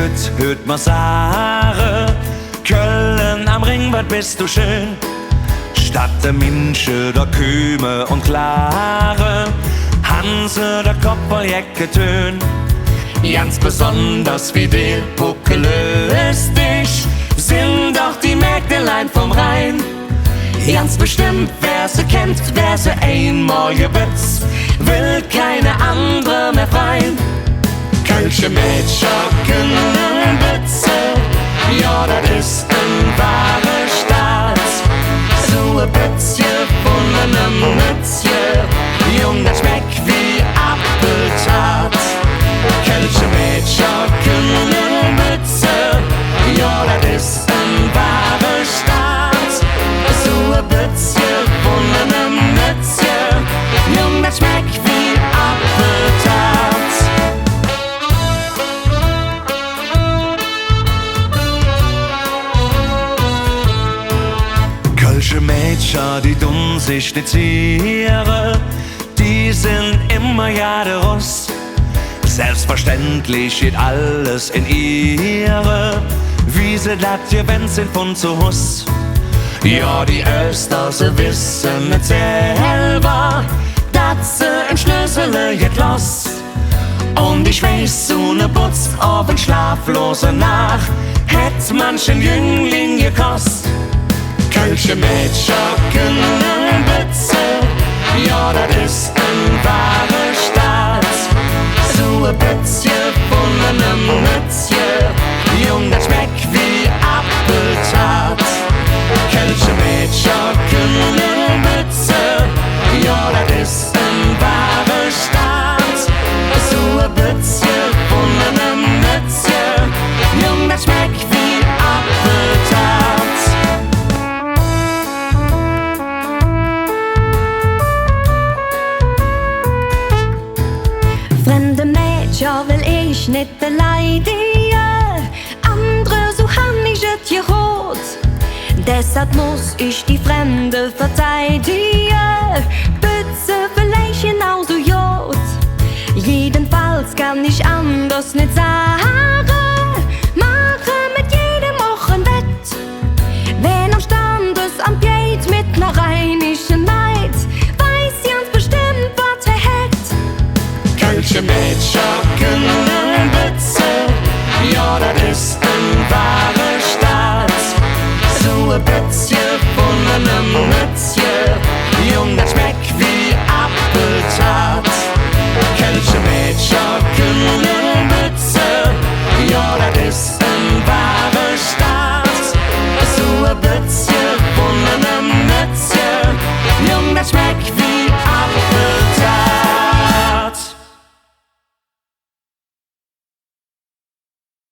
gut, hört man sagen. Köln am Ring, was bist du schön. Stadt der Minsche, der Küme und Klare. Hanse, der Kopperjecke Tön. Ganz besonders wie der puckelistisch sind auch die Mägdelein vom Rhein. Ganz bestimmt, wer sie kennt, wer sie einmal gebützt, will keine andere mehr freien. Kölsche Mädchen können Bütze, ja, das ist ein wahre Staat. So ein Bützchen von einem Mützchen, jung, das schmeckt wie Apfeltat. Kölsche Mädchen können Bütze, ja, das ist ein wahre Staat. So ein Bützchen von einem Mützchen, jung, das schmeckt wie Apfeltat. Kölsche Mädchen, die tun sich nicht zieren, die sind immer ja der Ross. Selbstverständlich geht alles in ihre, wie sie dat gewinnt sind von zu Hus. Ja, die Öster, sie wissen nicht selber, dass sie ein Schlüssel geht los. Und ich weiß, so ne Putz auf ein schlaflose Nacht hätt manchen Jüngling gekost. Kölsche Mädchen können Bütze, ja, das ist ein wahre Staat. So ein Bützchen von einem Mützchen, jung, das schmeckt wie Apfeltat. Kölsche Mädchen können Bütze, ja, das ist ein wahre Staat. So ein Bützchen von einem Mützchen, jung, das schmeckt wie Apfeltat. Fremde Mädchen will ich nicht beleidigen, andere so han ich et gerot. Deshalb muss ich die Fremde verteidigen, Bütze vielleicht genauso jod. Jedenfalls kann ich anders nicht sagen,